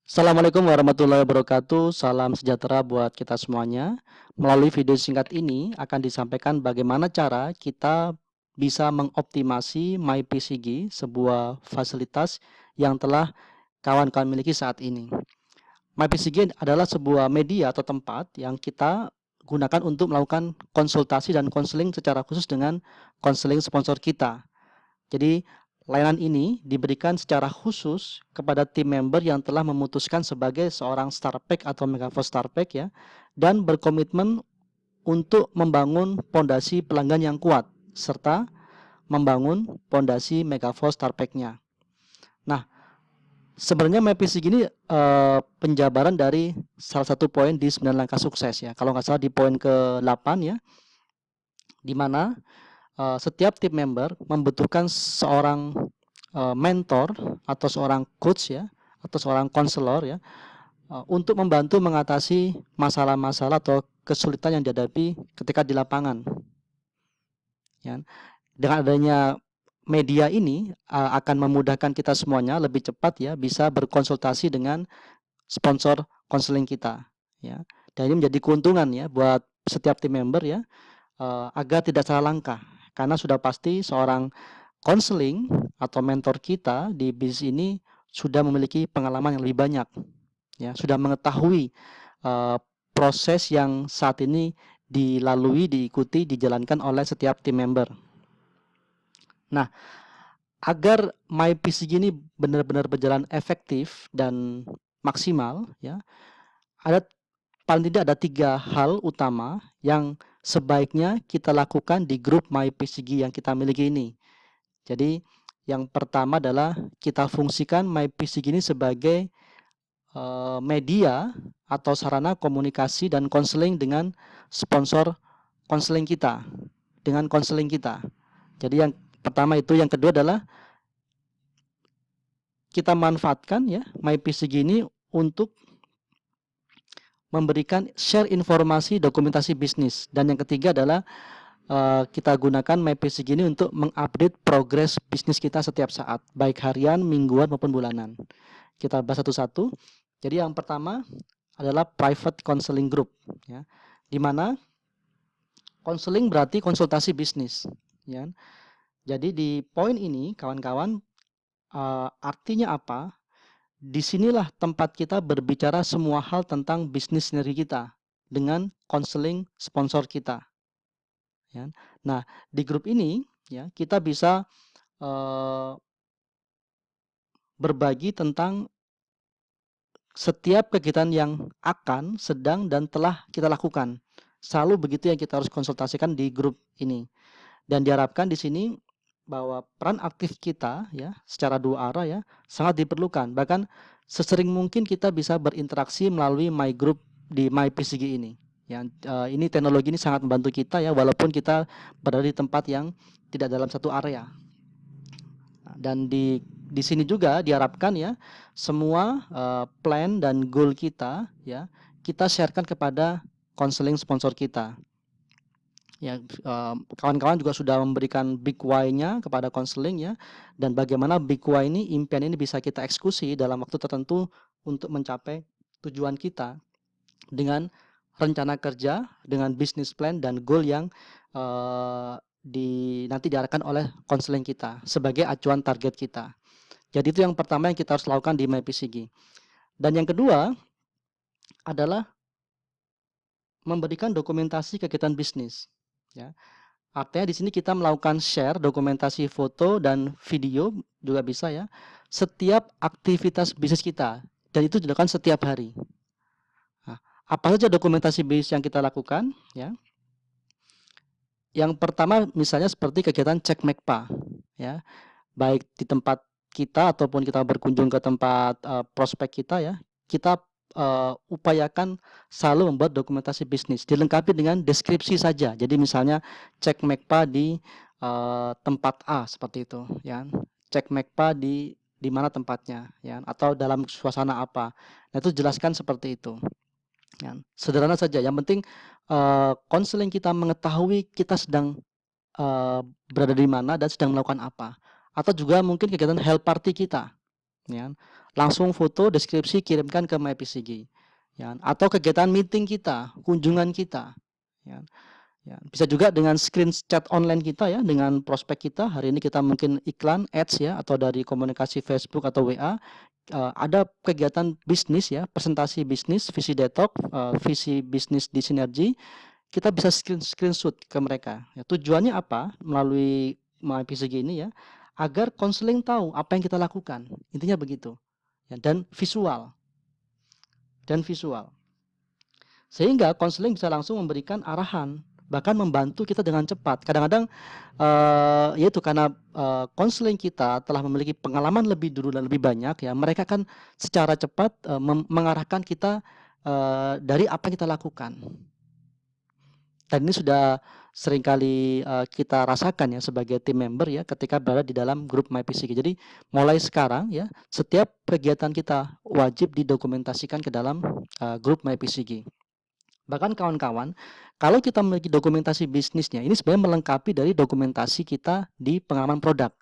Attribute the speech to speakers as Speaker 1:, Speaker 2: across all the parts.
Speaker 1: Assalamualaikum warahmatullahi wabarakatuh. Salam sejahtera buat kita semuanya. Melalui video singkat ini akan disampaikan bagaimana cara kita bisa mengoptimasi MyPCG, sebuah fasilitas yang telah kawan-kawan miliki saat ini. MyPCG adalah sebuah media atau tempat yang kita gunakan untuk melakukan konsultasi dan konseling secara khusus dengan konseling sponsor kita. Jadi, layanan ini diberikan secara khusus kepada tim member yang telah memutuskan sebagai seorang Starpack atau Megaforce Starpack ya, dan berkomitmen untuk membangun pondasi pelanggan yang kuat serta membangun pondasi Megaforce Starpack-nya. Nah, sebenarnya MyPCG ini penjabaran dari salah satu poin di 9 langkah sukses ya. Kalau nggak salah di poin ke-8 ya, di mana setiap tim member membutuhkan seorang mentor atau seorang coach ya, atau seorang konselor ya, untuk membantu mengatasi masalah-masalah atau kesulitan yang dihadapi ketika di lapangan. Ya. Dengan adanya media ini akan memudahkan kita semuanya lebih cepat ya bisa berkonsultasi dengan sponsor konseling kita ya. Dan ini menjadi keuntungan ya buat setiap tim member ya, agar tidak salah langkah. Karena sudah pasti seorang konseling atau mentor kita di bisnis ini sudah memiliki pengalaman yang lebih banyak, ya, sudah mengetahui proses yang saat ini dilalui, diikuti, dijalankan oleh setiap tim member. Nah, agar MyPCG ini benar-benar berjalan efektif dan maksimal, ya, ada paling tidak ada 3 hal utama yang sebaiknya kita lakukan di grup MyPCG yang kita miliki ini. Jadi yang pertama adalah kita fungsikan MyPCG ini sebagai media atau sarana komunikasi dan konseling dengan sponsor konseling kita, dengan konseling kita. Jadi yang pertama itu, yang kedua adalah kita manfaatkan ya MyPCG ini untuk memberikan share informasi dokumentasi bisnis, dan yang ketiga adalah kita gunakan MyPCG ini untuk mengupdate progres bisnis kita setiap saat, baik harian, mingguan maupun bulanan. Kita bahas satu-satu. Jadi yang pertama adalah private counseling group ya, di mana counseling berarti konsultasi bisnis ya. Jadi di poin ini kawan-kawan, artinya apa? Disinilah tempat kita berbicara semua hal tentang bisnis sendiri kita dengan konseling sponsor kita. Ya. Nah, di grup ini ya kita bisa berbagi tentang setiap kegiatan yang akan, sedang, dan telah kita lakukan. Selalu begitu yang kita harus konsultasikan di grup ini. Dan diharapkan di sini bahwa peran aktif kita ya secara dua arah ya sangat diperlukan. Bahkan sesering mungkin kita bisa berinteraksi melalui My Group di MyPCG ini. Ya, ini teknologi ini sangat membantu kita ya, walaupun kita berada di tempat yang tidak dalam satu area. Dan di sini juga diharapkan ya semua plan dan goal kita ya kita sharekan kepada konseling sponsor kita. Ya, kawan-kawan juga sudah memberikan big why-nya kepada konseling ya, dan bagaimana big why ini, impian ini bisa kita eksekusi dalam waktu tertentu untuk mencapai tujuan kita dengan rencana kerja, dengan bisnis plan dan goal yang nanti diarahkan oleh konseling kita sebagai acuan target kita. Jadi itu yang pertama yang kita harus lakukan di MyPCG. Dan yang kedua adalah memberikan dokumentasi kegiatan bisnis. Ya. Artinya di sini kita melakukan share dokumentasi foto dan video juga bisa ya. Setiap aktivitas bisnis kita, dan itu dilakukan setiap hari. Nah, apa saja dokumentasi bisnis yang kita lakukan? Ya. Yang pertama misalnya seperti kegiatan cek MECPA, ya, baik di tempat kita ataupun kita berkunjung ke tempat prospek kita ya, kita upayakan selalu membuat dokumentasi bisnis, dilengkapi dengan deskripsi saja. Jadi misalnya cek MECPA di tempat A seperti itu, ya. Cek MECPA di mana tempatnya, ya, atau dalam suasana apa. Nah, itu jelaskan seperti itu. Ya. Sederhana saja. Yang penting konseling kita mengetahui kita sedang berada di mana dan sedang melakukan apa. Atau juga mungkin kegiatan health party kita. ya. Langsung foto, deskripsi, kirimkan ke MyPCG, ya. Atau kegiatan meeting kita, kunjungan kita, ya. Ya, bisa juga dengan screen chat online kita ya, dengan prospek kita. Hari ini kita mungkin iklan, ads ya, atau dari komunikasi Facebook atau WA. Ada kegiatan bisnis ya, presentasi bisnis, visi detok, visi bisnis di Sinergi. Kita bisa screenshot ke mereka. Ya, tujuannya apa? Melalui MyPCG ini ya, agar konseling tahu apa yang kita lakukan. Intinya begitu. Ya, dan visual. Sehingga konseling bisa langsung memberikan arahan, bahkan membantu kita dengan cepat. Kadang-kadang yaitu karena konseling kita telah memiliki pengalaman lebih dulu dan lebih banyak ya, mereka kan secara cepat mengarahkan kita dari apa yang kita lakukan. Dan ini sudah seringkali kita rasakan ya sebagai tim member ya, ketika berada di dalam grup MyPCG. Jadi mulai sekarang ya, setiap kegiatan kita wajib didokumentasikan ke dalam grup MyPCG. Bahkan kawan-kawan, kalau kita memiliki dokumentasi bisnisnya, ini sebenarnya melengkapi dari dokumentasi kita di pengalaman produk.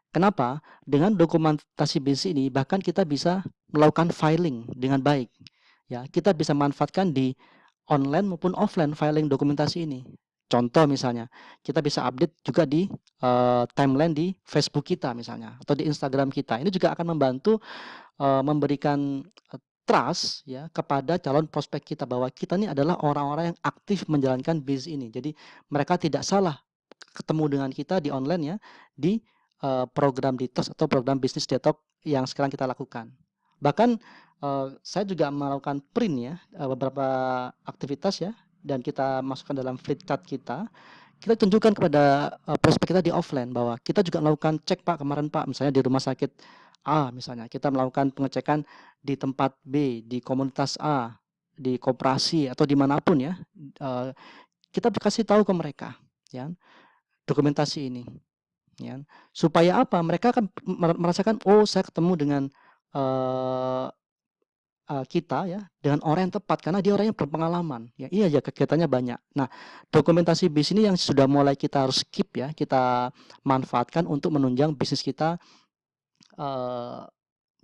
Speaker 1: Kenapa? Dengan dokumentasi bisnis ini, bahkan kita bisa melakukan filing dengan baik. Ya, kita bisa manfaatkan di online maupun offline filing dokumentasi ini. Contoh misalnya, kita bisa update juga di timeline di Facebook kita misalnya, atau di Instagram kita. Ini juga akan membantu memberikan trust ya kepada calon prospek kita, bahwa kita ini adalah orang-orang yang aktif menjalankan bisnis ini. Jadi mereka tidak salah ketemu dengan kita di online ya, di program Ditos atau program bisnis detok yang sekarang kita lakukan. Bahkan saya juga melakukan print ya beberapa aktivitas ya, dan kita masukkan dalam flip chart kita. Kita tunjukkan kepada prospek kita di offline bahwa kita juga melakukan cek, Pak, kemarin Pak, misalnya di rumah sakit A, misalnya kita melakukan pengecekan di tempat B, di komunitas A, di koperasi atau dimanapun ya, kita kasih tahu ke mereka ya dokumentasi ini ya, supaya apa, mereka akan merasakan, oh saya ketemu dengan kita ya, dengan orang yang tepat karena dia orang yang berpengalaman ya. Iya ya, kegiatannya banyak. Nah, dokumentasi bisnis ini yang sudah mulai kita harus keep ya, kita manfaatkan untuk menunjang bisnis kita,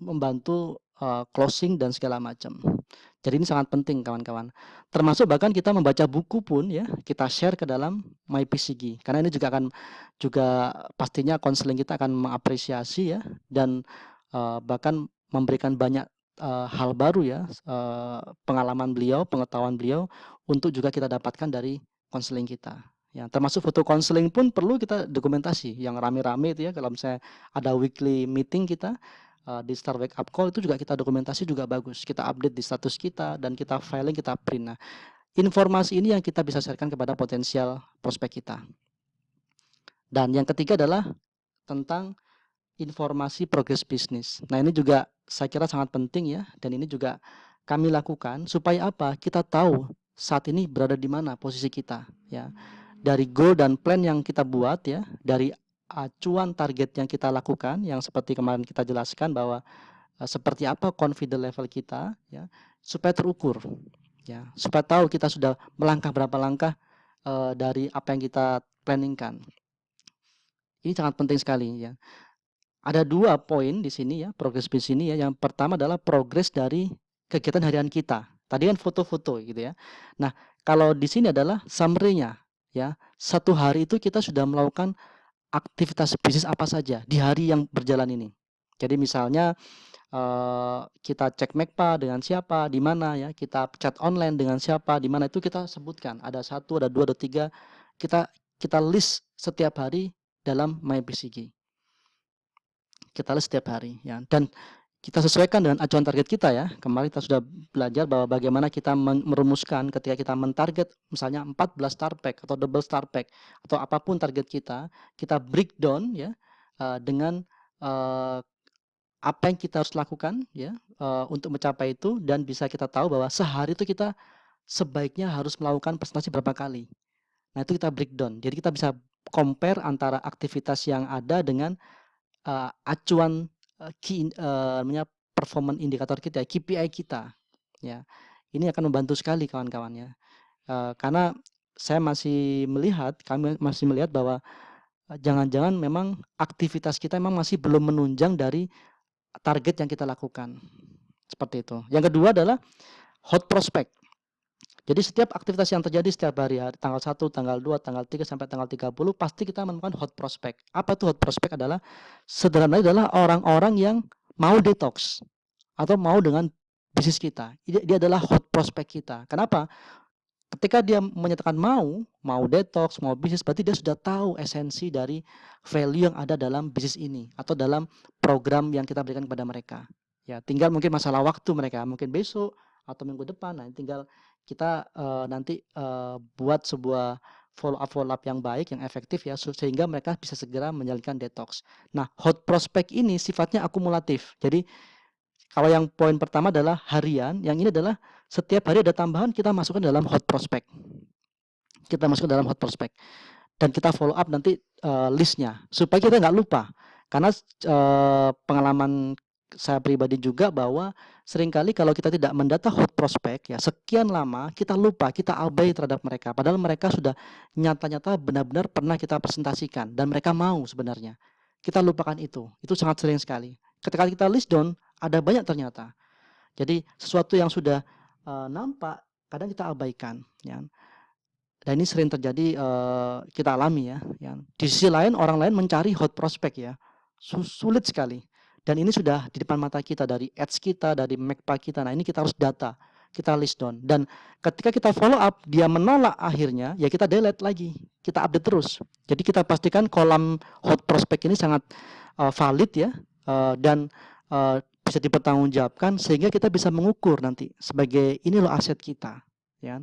Speaker 1: membantu closing dan segala macam. Jadi ini sangat penting kawan-kawan. Termasuk bahkan kita membaca buku pun ya, kita share ke dalam MyPCG. Karena ini juga pastinya konseling kita akan mengapresiasi ya, dan bahkan memberikan banyak hal baru ya, pengalaman beliau, pengetahuan beliau untuk juga kita dapatkan dari konseling kita. Ya, termasuk foto konseling pun perlu kita dokumentasi yang rame-rame itu ya. Kalau misalnya ada weekly meeting kita di Star Wake Up Call, itu juga kita dokumentasi juga bagus. Kita update di status kita dan kita filing, kita print. Nah, informasi ini yang kita bisa sharekan kepada potensial prospek kita. Dan yang ketiga adalah tentang informasi progres bisnis. Nah, ini juga saya kira sangat penting ya, dan ini juga kami lakukan supaya apa? Kita tahu saat ini berada di mana posisi kita ya. Dari goal dan plan yang kita buat ya, dari acuan target yang kita lakukan, yang seperti kemarin kita jelaskan bahwa seperti apa confident level kita ya, supaya terukur ya, supaya tahu kita sudah melangkah berapa langkah dari apa yang kita planningkan. Ini sangat penting sekali ya. Ada 2 poin di sini ya, progres di sini ya. Yang pertama adalah progres dari kegiatan harian kita. Tadi kan foto-foto gitu ya. Nah, kalau di sini adalah summary-nya ya. 1 hari itu kita sudah melakukan aktivitas bisnis apa saja di hari yang berjalan ini. Jadi misalnya kita cek MECPA dengan siapa, di mana ya, kita chat online dengan siapa, di mana, itu kita sebutkan. Ada 1, ada 2, ada 3. Kita list setiap hari dalam MyPCG. Kita list setiap hari ya, dan kita sesuaikan dengan acuan target kita ya. Kemarin kita sudah belajar bahwa bagaimana kita merumuskan ketika kita mentarget misalnya 14 star pack atau double star pack atau apapun target kita breakdown ya dengan apa yang kita harus lakukan ya untuk mencapai itu, dan bisa kita tahu bahwa sehari itu kita sebaiknya harus melakukan presentasi berapa kali. Nah, itu kita breakdown. Jadi kita bisa compare antara aktivitas yang ada dengan acuan namanya performance indikator kita, KPI kita ya. Ini akan membantu sekali kawan-kawan ya. Karena kami masih melihat bahwa jangan-jangan memang aktivitas kita memang masih belum menunjang dari target yang kita lakukan. Seperti itu. Yang kedua adalah hot prospect. Jadi setiap aktivitas yang terjadi setiap hari, tanggal 1, tanggal 2, tanggal 3 sampai tanggal 30 pasti kita menemukan hot prospect. Apa itu hot prospect? Adalah sederhananya adalah orang-orang yang mau detox atau mau dengan bisnis kita. Dia adalah hot prospect kita. Kenapa? Ketika dia menyatakan mau detox, mau bisnis, berarti dia sudah tahu esensi dari value yang ada dalam bisnis ini atau dalam program yang kita berikan kepada mereka. Ya, tinggal mungkin masalah waktu mereka, mungkin besok atau minggu depan. Nah, tinggal kita nanti buat sebuah follow up yang baik, yang efektif ya, sehingga mereka bisa segera menjalankan detox. Nah, hot prospect ini sifatnya akumulatif. Jadi kalau yang poin pertama adalah harian, yang ini adalah setiap hari ada tambahan, kita masukkan dalam hot prospect. Kita masukkan dalam hot prospect. Dan kita follow up nanti listnya, supaya kita nggak lupa. Karena pengalaman saya pribadi juga bahwa seringkali kalau kita tidak mendata hot prospect, ya sekian lama kita lupa, kita abai terhadap mereka. Padahal mereka sudah nyata-nyata benar-benar pernah kita presentasikan dan mereka mau sebenarnya. Kita lupakan itu sangat sering sekali. Ketika kita list down, ada banyak ternyata. Jadi sesuatu yang sudah nampak kadang kita abaikan, ya. Dan ini sering terjadi kita alami ya. Di sisi lain orang lain mencari hot prospect ya, sulit sekali. Dan ini sudah di depan mata kita dari ads kita, dari Magpie kita. Nah ini kita harus data, kita list down. Dan ketika kita follow up, dia menolak akhirnya, ya kita delete lagi, kita update terus. Jadi kita pastikan kolam hot prospect ini sangat valid ya, dan bisa dipertanggungjawabkan sehingga kita bisa mengukur nanti sebagai ini loh aset kita, ya.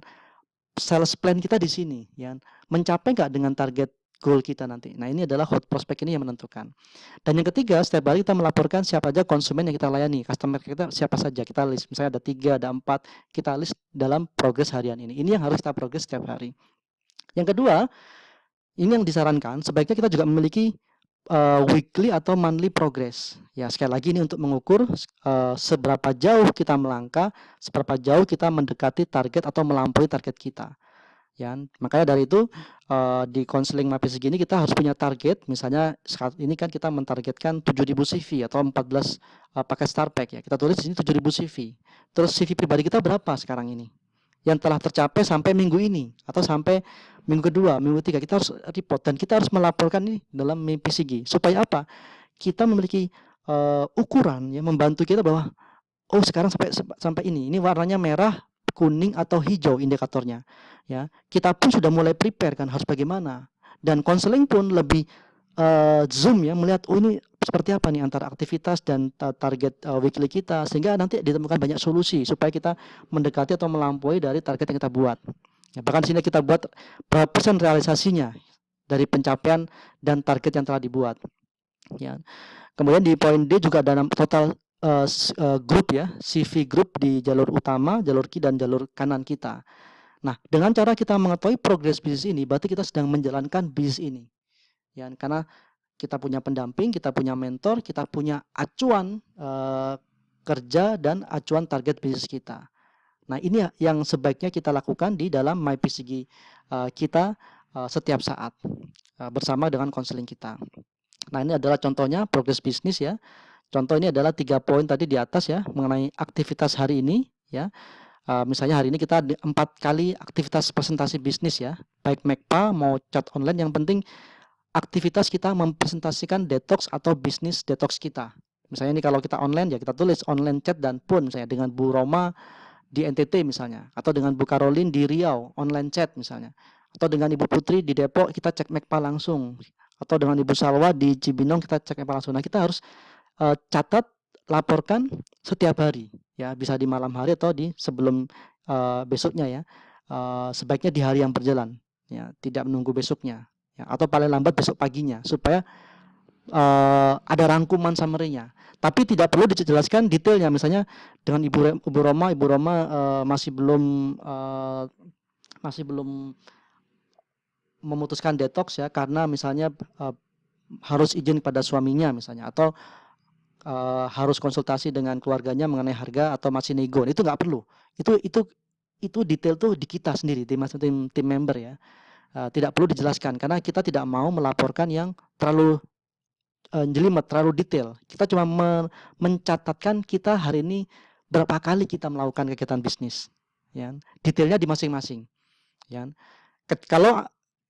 Speaker 1: Sales plan kita di sini, ya. Mencapai nggak dengan target goal kita nanti. Nah, ini adalah hot prospect ini yang menentukan. Dan yang ketiga, setiap hari kita melaporkan siapa aja konsumen yang kita layani, customer kita siapa saja. Kita list, misalnya ada 3, ada 4, kita list dalam progres harian ini. Ini yang harus kita progres setiap hari. Yang kedua, ini yang disarankan, sebaiknya kita juga memiliki weekly atau monthly progress. Ya, sekali lagi ini untuk mengukur seberapa jauh kita melangkah, seberapa jauh kita mendekati target atau melampaui target kita. Ya, makanya dari itu di konseling MyPCG ini kita harus punya target. Misalnya saat ini kan kita mentargetkan 7.000 CV atau 14 paket Star Pack ya. Kita tulis di sini 7.000 CV. Terus CV pribadi kita berapa sekarang ini? Yang telah tercapai sampai minggu ini atau sampai minggu kedua, minggu ketiga, kita harus report dan kita harus melaporkan ini dalam MyPCG. Supaya apa? Kita memiliki ukuran ya, membantu kita bahwa oh sekarang sampai ini warnanya merah, kuning atau hijau indikatornya, ya. Kita pun sudah mulai prepare kan harus bagaimana. Dan konseling pun lebih zoom ya, melihat oh ini seperti apa nih antara aktivitas dan target weekly kita, sehingga nanti ditemukan banyak solusi supaya kita mendekati atau melampaui dari target yang kita buat. Ya, bahkan sini kita buat berapa persen realisasinya dari pencapaian dan target yang telah dibuat. Ya. Kemudian di poin D juga ada total grup ya, CV grup di jalur utama, jalur kiri dan jalur kanan kita. Nah, dengan cara kita mengetahui progres bisnis ini, berarti kita sedang menjalankan bisnis ini. Ya, karena kita punya pendamping, kita punya mentor, kita punya acuan kerja dan acuan target bisnis kita. Nah, ini yang sebaiknya kita lakukan di dalam MyPCG kita setiap saat bersama dengan konseling kita. Nah, ini adalah contohnya progres bisnis ya. Contoh ini adalah 3 poin tadi di atas ya, mengenai aktivitas hari ini ya. Misalnya hari ini kita 4 kali aktivitas presentasi bisnis ya, baik Magpie mau chat online, yang penting aktivitas kita mempresentasikan detox atau bisnis detox kita. Misalnya ini kalau kita online ya kita tulis online chat dan pun misalnya dengan Bu Roma di NTT misalnya, atau dengan Bu Caroline di Riau online chat misalnya, atau dengan Ibu Putri di Depok kita cek Magpie langsung, atau dengan Ibu Salwa di Cibinong kita cek Magpie langsung. Nah, kita harus catat, laporkan setiap hari ya, bisa di malam hari atau di sebelum besoknya ya, sebaiknya di hari yang berjalan ya, tidak menunggu besoknya ya, atau paling lambat besok paginya, supaya ada rangkuman summary-nya. Tapi tidak perlu dijelaskan detailnya. Misalnya dengan Ibu Roma masih belum memutuskan detox ya, karena misalnya harus izin pada suaminya misalnya, atau harus konsultasi dengan keluarganya mengenai harga atau masih nego. Itu nggak perlu. Itu detail tuh di kita sendiri, tim member ya. Tidak perlu dijelaskan karena kita tidak mau melaporkan yang terlalu jelimet, terlalu detail. Kita cuma mencatatkan kita hari ini berapa kali kita melakukan kegiatan bisnis, ya. Detailnya di masing-masing, ya. Kalau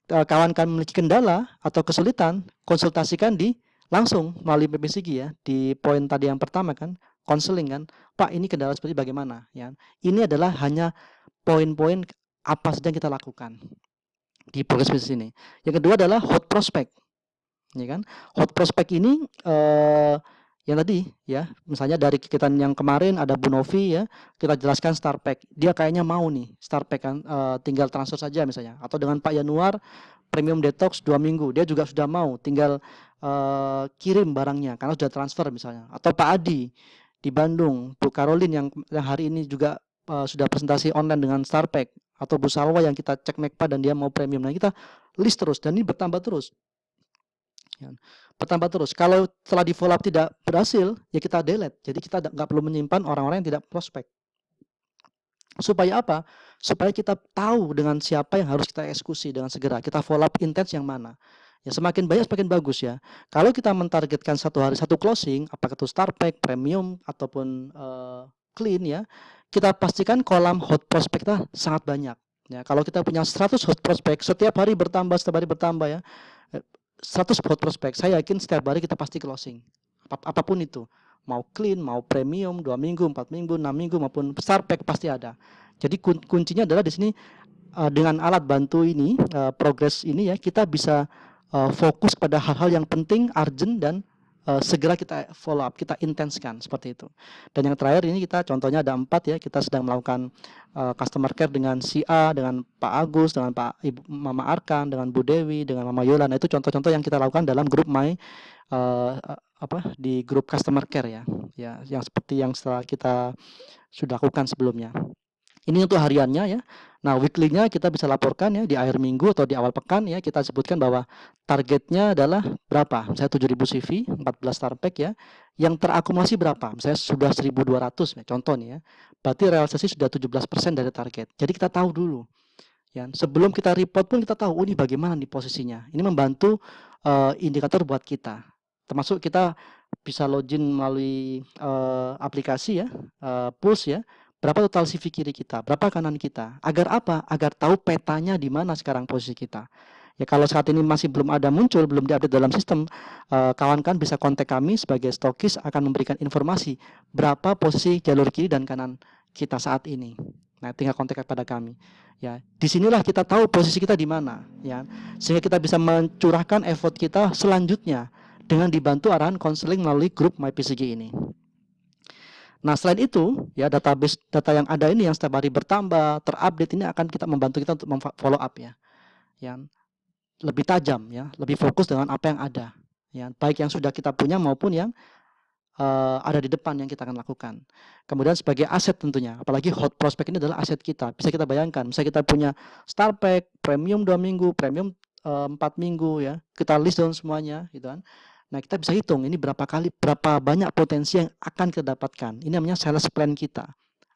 Speaker 1: kawan-kawan memiliki kendala atau kesulitan, konsultasikan langsung melalui PPCG, ya. Di poin tadi yang pertama kan, konseling kan, Pak ini kendala seperti bagaimana, ya. Ini adalah hanya poin-poin apa saja yang kita lakukan di progress bisnis ini. Yang kedua adalah hot prospect, ya kan. Hot prospect ini yang tadi, ya, misalnya dari kegiatan yang kemarin ada Bu Novi, ya, kita jelaskan Starpack, dia kayaknya mau nih Starpack kan, tinggal transfer saja misalnya. Atau dengan Pak Yanuar Premium Detox 2 minggu, dia juga sudah mau, tinggal kirim barangnya karena sudah transfer misalnya. Atau Pak Adi di Bandung, Bu Caroline yang hari ini juga sudah presentasi online dengan Starpack, atau Bu Salwa yang kita cek Mekpa dan dia mau premium. Nah, kita list terus dan ini bertambah terus, ya. Bertambah terus. Kalau setelah di follow up tidak berhasil, ya kita delete. Jadi kita nggak perlu menyimpan orang-orang yang tidak prospek. Supaya apa? Supaya kita tahu dengan siapa yang harus kita eksekusi dengan segera. Kita follow up intens yang mana. Ya, semakin banyak semakin bagus, ya. Kalau kita mentargetkan satu hari satu closing, apakah itu Starpack, premium ataupun clean, ya, kita pastikan kolam hot prospect kita sangat banyak. Ya, kalau kita punya 100 hot prospect, setiap hari bertambah, ya. 100 hot prospect, saya yakin setiap hari kita pasti closing. Apapun itu, mau clean, mau premium, 2 minggu, 4 minggu, 6 minggu, maupun Starpack pasti ada. Jadi kuncinya adalah di sini dengan alat bantu ini, progress ini, ya, kita bisa fokus pada hal-hal yang penting, urgent, dan segera kita follow up, kita intenskan seperti itu. Dan yang terakhir ini kita contohnya ada 4, ya, kita sedang melakukan customer care dengan si A, dengan Pak Agus, dengan Ibu Mama Arkan, dengan Bu Dewi, dengan Mama Yola. Nah, itu contoh-contoh yang kita lakukan dalam grup di grup customer care, ya, yang seperti yang setelah kita sudah lakukan sebelumnya. Ini untuk hariannya, ya. Nah, weekly-nya kita bisa laporkan, ya, di akhir minggu atau di awal pekan, ya, kita sebutkan bahwa targetnya adalah berapa. Misalnya 7.000 CV, 14 Starpack, ya. Yang terakumulasi berapa? Misalnya sudah 1.200, ya, contoh nih, ya. Berarti realisasi sudah 17% dari target. Jadi kita tahu dulu, ya. Sebelum kita report pun kita tahu, oh, ini bagaimana nih posisinya. Ini membantu indikator buat kita. Termasuk kita bisa login melalui aplikasi, ya, Pulse, ya. Berapa total CV kiri kita, berapa kanan kita. Agar apa? Agar tahu petanya di mana sekarang posisi kita. Ya, kalau saat ini masih belum ada muncul, belum diupdate dalam sistem, kawan-kawan bisa kontak kami sebagai stokis, akan memberikan informasi berapa posisi jalur kiri dan kanan kita saat ini. Nah, tinggal kontak kepada kami. Ya, disinilah kita tahu posisi kita di mana, ya, sehingga kita bisa mencurahkan effort kita selanjutnya dengan dibantu arahan konseling melalui grup MyPCG ini. Nah, selain itu, ya, database data yang ada ini yang setiap hari bertambah, terupdate, ini akan kita membantu kita untuk follow up, ya, yang lebih tajam, ya, lebih fokus dengan apa yang ada, ya, baik yang sudah kita punya maupun yang ada di depan yang kita akan lakukan. Kemudian sebagai aset tentunya, apalagi hot prospect ini adalah aset kita. Bisa kita bayangkan, misalnya kita punya Starpack, premium 2 minggu, premium 4 minggu, ya, kita list down semuanya, gitu kan. Nah, kita bisa hitung ini berapa banyak potensi yang akan kita dapatkan. Ini namanya sales plan kita,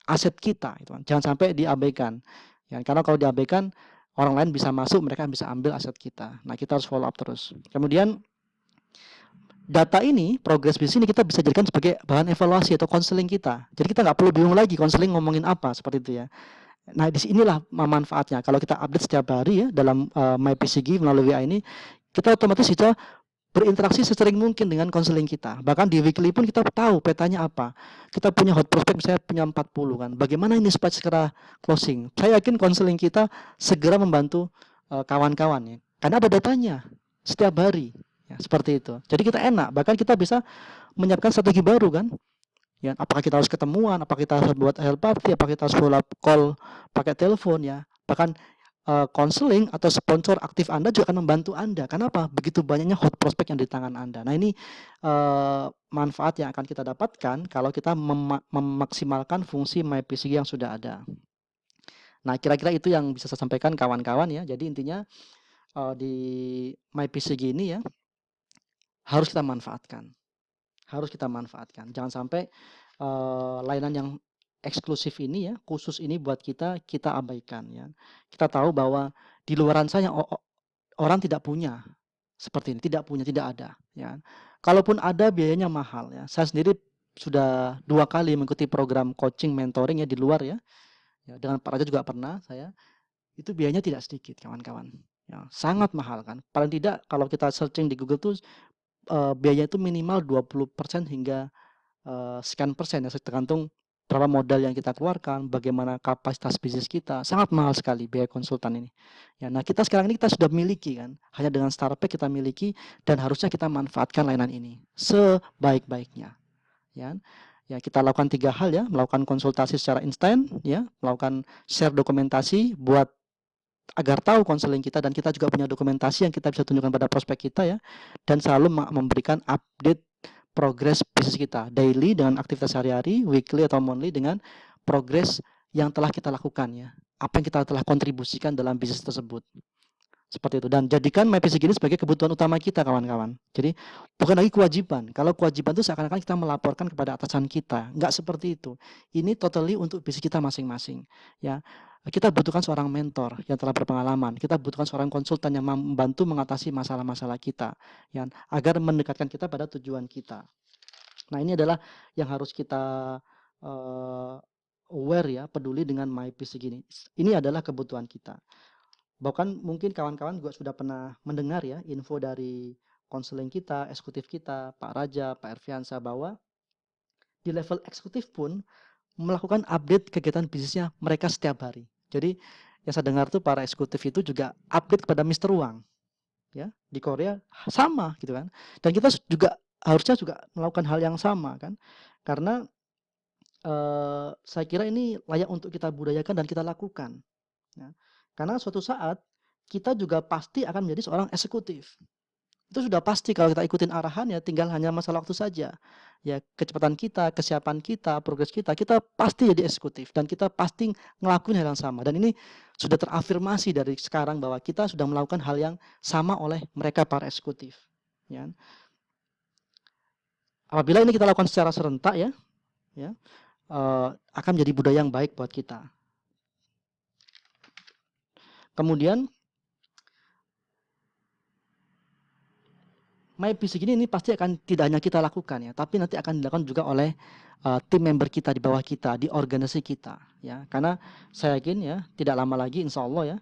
Speaker 1: aset kita, gitu kan. Jangan sampai diabaikan, ya, karena kalau diabaikan orang lain bisa masuk, mereka bisa ambil aset kita. Nah, kita harus follow up terus. Kemudian data ini, progress bisnis ini kita bisa jadikan sebagai bahan evaluasi atau konseling kita. Jadi kita nggak perlu bingung lagi konseling ngomongin apa, seperti itu, ya. Nah, disinilah manfaatnya. Kalau kita update setiap hari, ya, dalam MyPCG melalui WA ini, kita otomatis bisa berinteraksi sesering mungkin dengan konseling kita. Bahkan di weekly pun kita tahu petanya apa. Kita punya hot prospect, misalnya punya 40 kan. Bagaimana ini supaya segera closing? Saya yakin konseling kita segera membantu kawan-kawan, ya. Karena ada datanya setiap hari. Ya, seperti itu. Jadi kita enak. Bahkan kita bisa menyiapkan strategi baru, kan. Ya, apakah kita harus ketemuan, apakah kita harus buat help party, apakah kita harus follow up call pakai telepon, ya. Bahkan konseling atau sponsor aktif Anda juga akan membantu Anda. Kenapa? Begitu banyaknya hot prospect yang di tangan Anda. Nah, ini manfaat yang akan kita dapatkan kalau kita memaksimalkan fungsi MyPCG yang sudah ada. Nah, kira-kira itu yang bisa saya sampaikan kawan-kawan, ya. Jadi intinya di MyPCG ini, ya, harus kita manfaatkan. Harus kita manfaatkan. Jangan sampai layanan yang eksklusif ini, ya, khusus ini buat kita abaikan, ya. Kita tahu bahwa di luaran sana orang tidak punya seperti ini, tidak punya, tidak ada, ya. Kalaupun ada biayanya mahal ya. Saya sendiri sudah 2 kali mengikuti program coaching mentoring ya di luar ya. Ya, dengan Pak Raja juga pernah saya. Itu biayanya tidak sedikit kawan-kawan. Ya, sangat mahal kan. Paling tidak kalau kita searching di Google tuh biaya itu minimal 20% hingga sekian persen ya, tergantung berapa modal yang kita keluarkan, bagaimana kapasitas bisnis kita, sangat mahal sekali biaya konsultan ini. Ya, nah kita sekarang ini kita sudah miliki kan, hanya dengan Starpack kita miliki dan harusnya kita manfaatkan layanan ini sebaik-baiknya. Ya, ya kita lakukan 3 hal ya, melakukan konsultasi secara instan, ya, melakukan share dokumentasi buat agar tahu konseling kita dan kita juga punya dokumentasi yang kita bisa tunjukkan pada prospek kita ya, dan selalu memberikan update progres bisnis kita daily dengan aktivitas sehari-hari, weekly atau monthly dengan progres yang telah kita lakukan ya, apa yang kita telah kontribusikan dalam bisnis tersebut. Seperti itu, dan jadikan MyPCG ini sebagai kebutuhan utama kita kawan-kawan. Jadi bukan lagi kewajiban. Kalau kewajiban itu seakan-akan kita melaporkan kepada atasan kita, nggak seperti itu. Ini totally untuk bisnis kita masing-masing ya. Kita butuhkan seorang mentor yang telah berpengalaman, kita butuhkan seorang konsultan yang membantu mengatasi masalah-masalah kita ya, agar mendekatkan kita pada tujuan kita. Nah, ini adalah yang harus kita aware ya, peduli dengan MyPCG ini. Ini adalah kebutuhan kita. Bahkan mungkin kawan-kawan juga sudah pernah mendengar ya info dari konseling kita, eksekutif kita, Pak Raja, Pak Erviansa, bahwa di level eksekutif pun melakukan update kegiatan bisnisnya mereka setiap hari. Jadi yang saya dengar tuh para eksekutif itu juga update kepada Mister Wang ya, di Korea sama gitu kan. Dan kita juga harusnya juga melakukan hal yang sama kan. Karena saya kira ini layak untuk kita budayakan dan kita lakukan ya. Karena suatu saat kita juga pasti akan menjadi seorang eksekutif. Itu sudah pasti kalau kita ikutin arahan ya, tinggal hanya masalah waktu saja. Ya, kecepatan kita, kesiapan kita, progres kita pasti jadi eksekutif dan kita pasti ngelakuin hal yang sama. Dan ini sudah terafirmasi dari sekarang bahwa kita sudah melakukan hal yang sama oleh mereka para eksekutif. Ya. Apabila ini kita lakukan secara serentak ya, akan menjadi budaya yang baik buat kita. Kemudian MyPCG ini pasti akan tidak hanya kita lakukan ya, tapi nanti akan dilakukan juga oleh tim member kita di bawah kita, di organisasi kita ya. Karena saya yakin ya, tidak lama lagi insya Allah ya,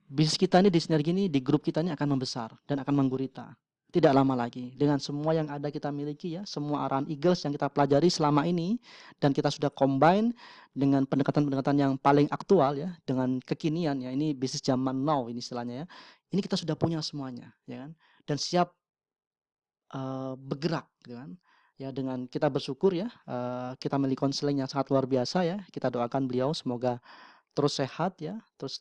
Speaker 1: bisnis kita ini di sinergi ini, di grup kita ini akan membesar dan akan menggurita. Tidak lama lagi dengan semua yang ada kita miliki ya, semua arahan Eagles yang kita pelajari selama ini dan kita sudah combine dengan pendekatan-pendekatan yang paling aktual ya, dengan kekinian ya, ini bisnis zaman now ini istilahnya ya. Ini kita sudah punya semuanya ya kan, dan siap bergerak gitu kan. Ya dengan kita bersyukur ya, kita memiliki konseling yang sangat luar biasa ya. Kita doakan beliau semoga terus sehat ya, terus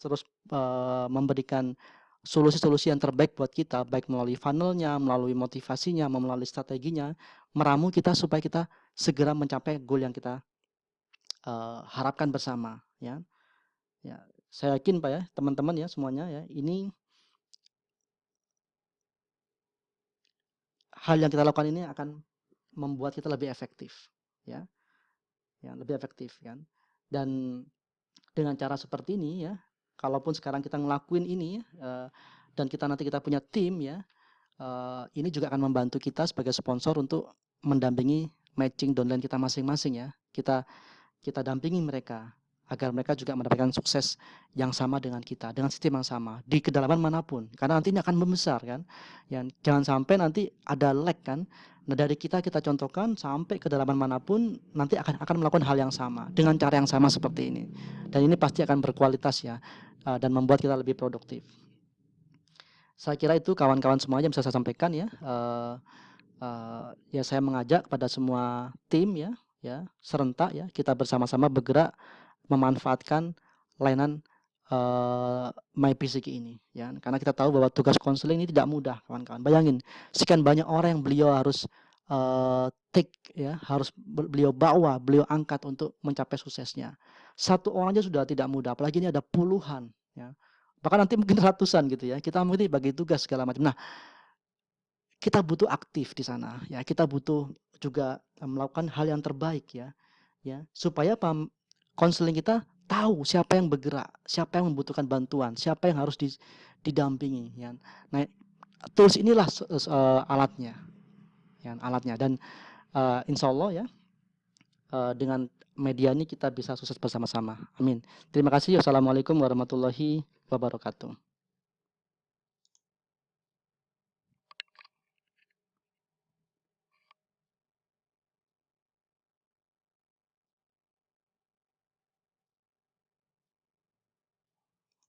Speaker 1: memberikan solusi-solusi yang terbaik buat kita, baik melalui funnelnya, melalui motivasinya, melalui strateginya, meramu kita supaya kita segera mencapai goal yang kita harapkan bersama ya. Ya, saya yakin Pak ya, teman-teman ya semuanya ya, ini hal yang kita lakukan ini akan membuat kita lebih efektif ya. Ya, lebih efektif kan. Dan dengan cara seperti ini ya, kalaupun sekarang kita ngelakuin ini dan nanti kita punya tim ya, ini juga akan membantu kita sebagai sponsor untuk mendampingi matching downline kita masing-masing ya. Kita dampingi mereka agar mereka juga mendapatkan sukses yang sama dengan kita, dengan sistem yang sama di kedalaman manapun. Karena nanti ini akan membesar kan. Ya, jangan sampai nanti ada lag kan. Nah, dari kita contohkan sampai kedalaman manapun nanti akan melakukan hal yang sama dengan cara yang sama seperti ini. Dan ini pasti akan berkualitas ya, dan membuat kita lebih produktif. Saya kira itu kawan-kawan semuanya bisa saya sampaikan ya. Ya saya mengajak kepada semua tim ya serentak ya, kita bersama-sama bergerak memanfaatkan layanan MyPCG ini ya, karena kita tahu bahwa tugas konseling ini tidak mudah kawan-kawan. Bayangin sekian banyak orang yang beliau harus take ya, harus beliau bawa, beliau angkat untuk mencapai suksesnya. Satu orang aja sudah tidak mudah, apalagi ini ada puluhan ya, bahkan nanti mungkin ratusan gitu ya. Kita mungkin bagi tugas segala macam. Nah, kita butuh aktif di sana ya, kita butuh juga melakukan hal yang terbaik ya supaya konseling kita tahu siapa yang bergerak, siapa yang membutuhkan bantuan, siapa yang harus didampingi ya. Nah, tools inilah alatnya, ya, alatnya. Dan insya Allah ya, dengan media ini kita bisa sukses bersama-sama. Amin. Terima kasih. Wassalamualaikum warahmatullahi wabarakatuh.